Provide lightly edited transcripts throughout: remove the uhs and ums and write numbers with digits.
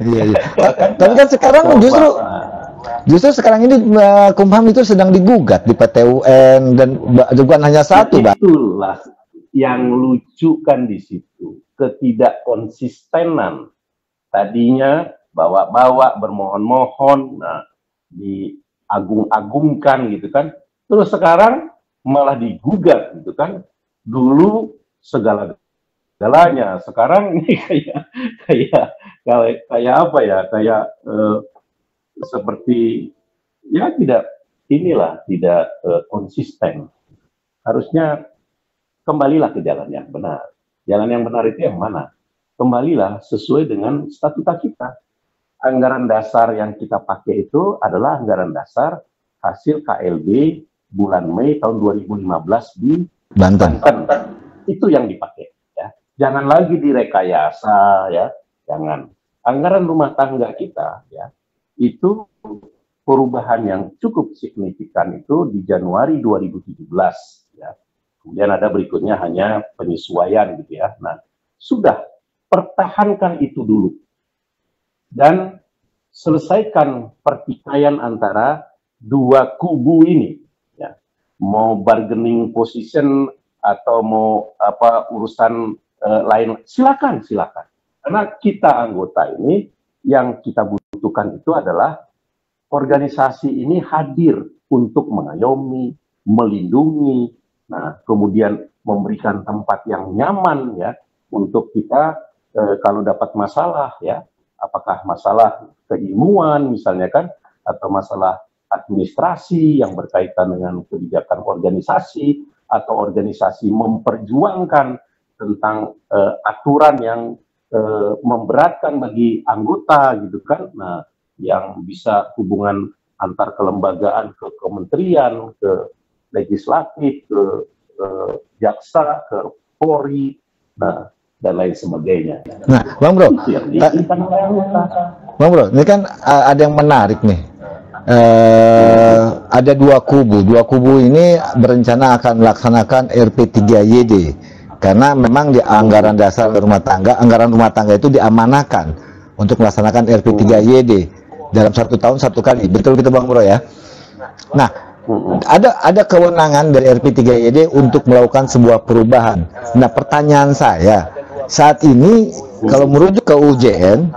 Iya, iya. Bahkan Tapi kan sekarang coba, justru sekarang ini Kumham itu sedang digugat di PT UN dan bukan hanya nah satu, Bang. itulah yang lucu kan di situ, ketidakkonsistenan. Tadinya bawa-bawa, bermohon-mohon, nah diagung-agungkan gitu kan. Terus sekarang malah digugat gitu kan. Dulu segala-galanya, sekarang ini kayak kayak apa ya? Kayak seperti ya tidak konsisten. Harusnya kembalilah ke jalan yang benar. Jalan yang benar itu yang mana? Kembalilah sesuai dengan statuta kita. Anggaran dasar yang kita pakai itu adalah anggaran dasar hasil KLB bulan Mei tahun 2015 di Banten. Banten. Itu yang dipakai. Ya. Jangan lagi direkayasa, ya. Jangan. Anggaran rumah tangga kita, ya, itu perubahan yang cukup signifikan itu di Januari 2017. Ya. Kemudian ada berikutnya hanya penyesuaian gitu ya. Nah, sudah pertahankan itu dulu dan selesaikan pertikaian antara dua kubu ini. Ya. Mau bargaining position atau mau apa urusan lain, silakan. Karena kita anggota ini yang kita butuhkan itu adalah organisasi ini hadir untuk mengayomi, melindungi, nah kemudian memberikan tempat yang nyaman ya untuk kita kalau dapat masalah ya, apakah masalah keilmuan misalnya kan, atau masalah administrasi yang berkaitan dengan kebijakan organisasi, atau organisasi memperjuangkan tentang aturan yang memberatkan bagi anggota gitu kan, nah yang bisa hubungan antar kelembagaan ke kementerian, ke legislatif, ke jaksa, ke Polri, nah dan lain sebagainya. Nah, Bang Bro, Itu yang diinginkan oleh anggota. Bang Bro, ini kan ada yang menarik nih. Ada dua kubu ini berencana akan melaksanakan RP3YD karena memang di anggaran dasar rumah tangga itu diamanahkan untuk melaksanakan RP3YD dalam 1 tahun 1 kali, betul gitu Bang Bro ya. Nah, ada kewenangan dari RP3YD untuk melakukan sebuah perubahan. Nah, pertanyaan saya saat ini kalau merujuk ke UJN,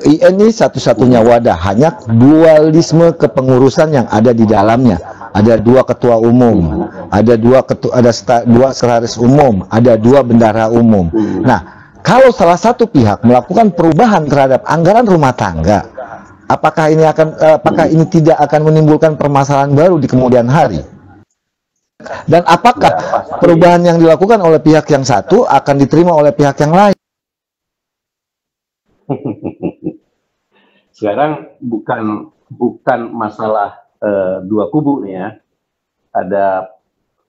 ini satu-satunya wadah, hanya dualisme kepengurusan yang ada di dalamnya. Ada 2 ketua umum, ada 2 sekretaris umum, ada 2 bendahara umum. Nah, kalau salah satu pihak melakukan perubahan terhadap anggaran rumah tangga, apakah ini tidak akan menimbulkan permasalahan baru di kemudian hari? Dan apakah perubahan yang dilakukan oleh pihak yang satu akan diterima oleh pihak yang lain? Sekarang bukan masalah dua kubu nih ya. Ada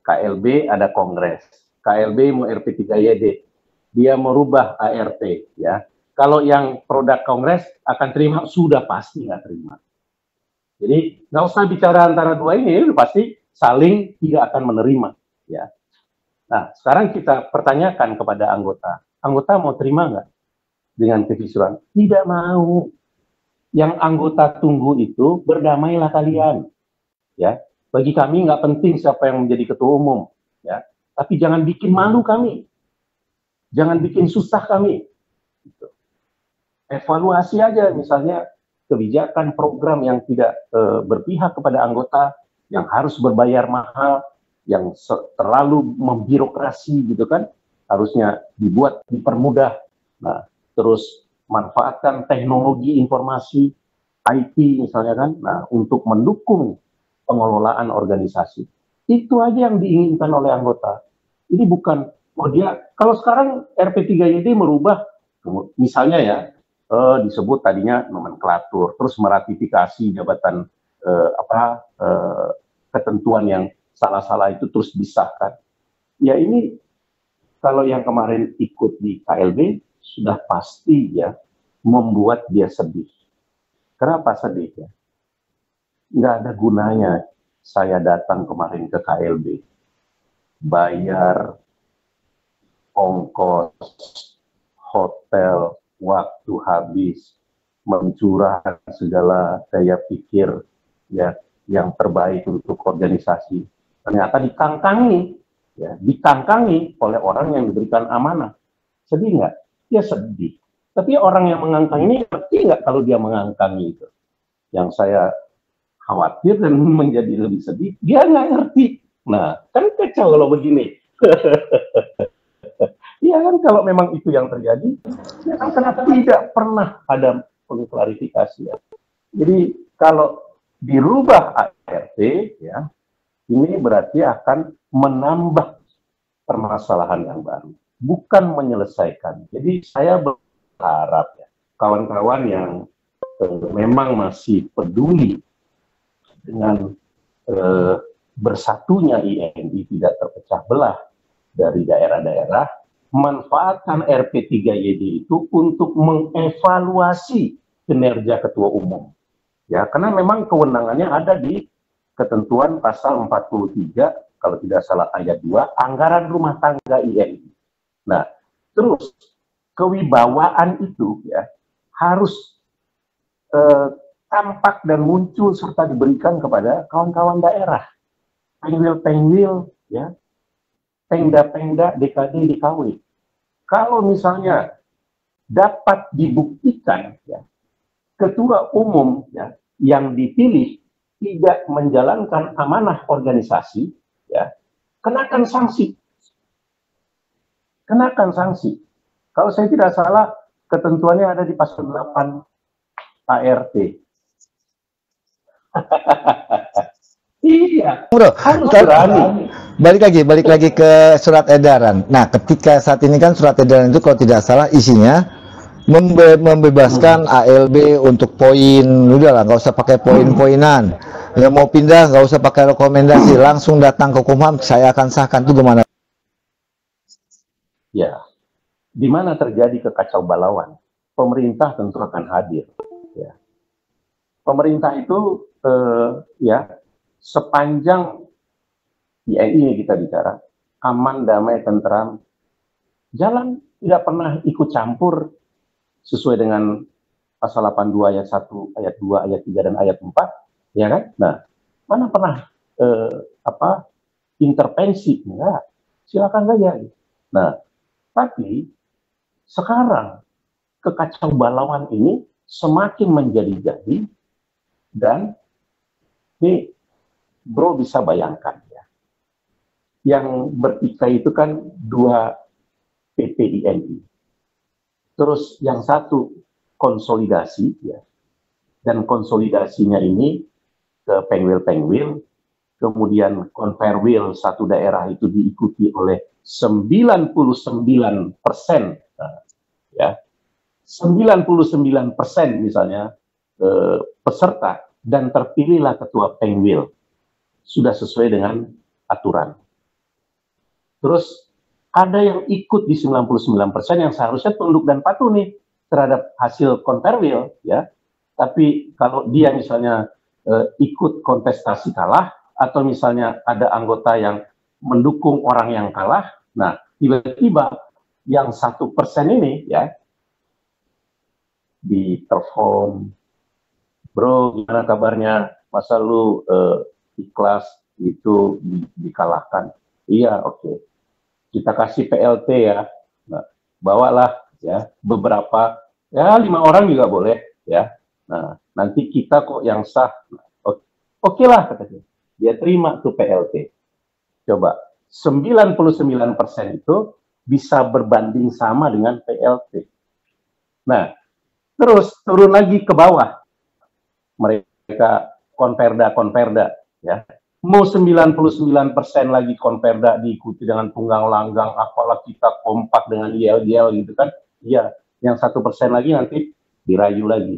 KLB, ada Kongres. KLB mau RP3YD, dia merubah ART ya. Kalau yang produk Kongres akan terima, sudah pasti nggak terima. Jadi nggak usah bicara antara dua ini pasti saling tidak akan menerima ya. Nah sekarang kita pertanyakan kepada anggota mau terima nggak dengan kekisuran? Tidak mau. Yang anggota tunggu itu berdamailah kalian ya. Bagi kami nggak penting siapa yang menjadi ketua umum ya, tapi jangan bikin malu kami, jangan bikin susah kami. Gitu. Evaluasi aja misalnya kebijakan program yang tidak berpihak kepada anggota, yang harus berbayar mahal, yang terlalu membirokrasi gitu kan, harusnya dipermudah. Nah, terus manfaatkan teknologi informasi IT misalnya kan, nah untuk mendukung pengelolaan organisasi. Itu aja yang diinginkan oleh anggota. Ini bukan, kalau sekarang RP3YD merubah, misalnya ya, disebut tadinya nomenklatur, terus meratifikasi jabatan ketentuan yang salah-salah itu terus disahkan. Ya ini kalau yang kemarin ikut di KLB sudah pasti ya membuat dia sedih. Kenapa sedih ya? Nggak ada gunanya saya datang kemarin ke KLB, bayar ongkos, hotel, waktu habis, mencurahkan segala daya pikir ya yang terbaik untuk organisasi, ternyata dikangkangi oleh orang yang diberikan amanah. Sedih nggak? Ya sedih. Tapi orang yang mengangkang ini ngerti nggak kalau dia mengangkangi itu? Yang saya khawatir dan menjadi lebih sedih, dia nggak ngerti. Nah, kan kacau kalau begini. Iya kan, kalau memang itu yang terjadi, ya kan kenapa tidak pernah ada pengklarifikasi ya. Jadi kalau dirubah ART ya, ini berarti akan menambah permasalahan yang baru, bukan menyelesaikan. Jadi saya berharap ya, kawan-kawan yang memang masih peduli dengan bersatunya INI tidak terpecah belah dari daerah-daerah, manfaatkan RP3YD itu untuk mengevaluasi kinerja ketua umum. Ya, karena memang kewenangannya ada di ketentuan pasal 43, kalau tidak salah ayat 2, anggaran rumah tangga INI. Nah, terus kewibawaan itu ya harus tampak dan muncul serta diberikan kepada kawan-kawan daerah, penggil-penggil, ya, pengda-pengda, DKD, DKW. Kalau misalnya dapat dibuktikan, ya, ketua umum ya, yang dipilih tidak menjalankan amanah organisasi, ya, kenakan sanksi. Kenakan sanksi. Kalau saya tidak salah, ketentuannya ada di pasal 8 ART. Iya, Bro, harus berani. balik lagi ke surat edaran. Nah, ketika saat ini kan surat edaran itu kalau tidak salah isinya membebaskan ALB untuk poin, udahlah nggak usah pakai poin-poinan. Yang mau pindah nggak usah pakai rekomendasi, langsung datang ke Kumham, saya akan sahkan. Itu gimana? Ya, di mana terjadi kekacau balauan, pemerintah tentu akan hadir. Ya. Pemerintah itu ya sepanjang INI kita bicara aman, damai, tentram, jalan, tidak pernah ikut campur sesuai dengan pasal 82 ayat 1, ayat 2, ayat 3 dan ayat 4, ya kan? Nah, mana pernah intervensi? Enggak. Silakan saja. Nah, tapi sekarang kekacau balauan ini semakin menjadi-jadi dan ini Bro bisa bayangkan ya, yang bertikai itu kan 2 PPINI, terus yang satu konsolidasi ya, dan konsolidasinya ini ke Pengwil, kemudian konperwil satu daerah itu diikuti oleh 99%, nah, ya 99% misalnya peserta, dan terpilihlah ketua Pengwil sudah sesuai dengan aturan. Terus ada yang ikut di 99% yang seharusnya tunduk dan patuh nih terhadap hasil konperwil ya. Tapi kalau dia misalnya ikut kontestasi kalah, atau misalnya ada anggota yang mendukung orang yang kalah, nah tiba-tiba yang 1% ini ya ditelepon, bro gimana kabarnya, masa lu ikhlas itu dikalahkan? Iya, oke. Kita kasih PLT ya. Nah, bawalah ya beberapa, ya 5 orang juga boleh ya. Nah, nanti kita kok yang sah. Oke lah katanya. Dia terima tuh PLT. Coba 99% itu bisa berbanding sama dengan PLT. Nah, terus turun lagi ke bawah. Mereka konperda ya. Mau 99% lagi konperda diikuti dengan tunggang langgang, apalah kita kompak dengan yel-yel gitu kan. Iya, yang 1% lagi nanti dirayu lagi.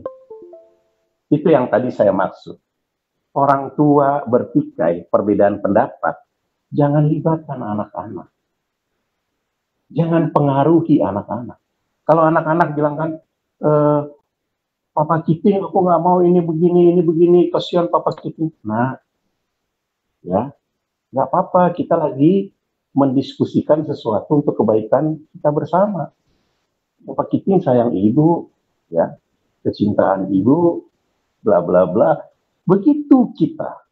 Itu yang tadi saya maksud. Orang tua bertikai, perbedaan pendapat, jangan libatkan anak-anak. Jangan pengaruhi anak-anak. Kalau anak-anak bilang kan, Papa Kiting, aku nggak mau ini begini, kasihan Papa Kiting. Nah, ya, nggak apa-apa, kita lagi mendiskusikan sesuatu untuk kebaikan kita bersama. Papa Kiting sayang ibu, ya, kecintaan ibu, bla bla bla. Begitu kita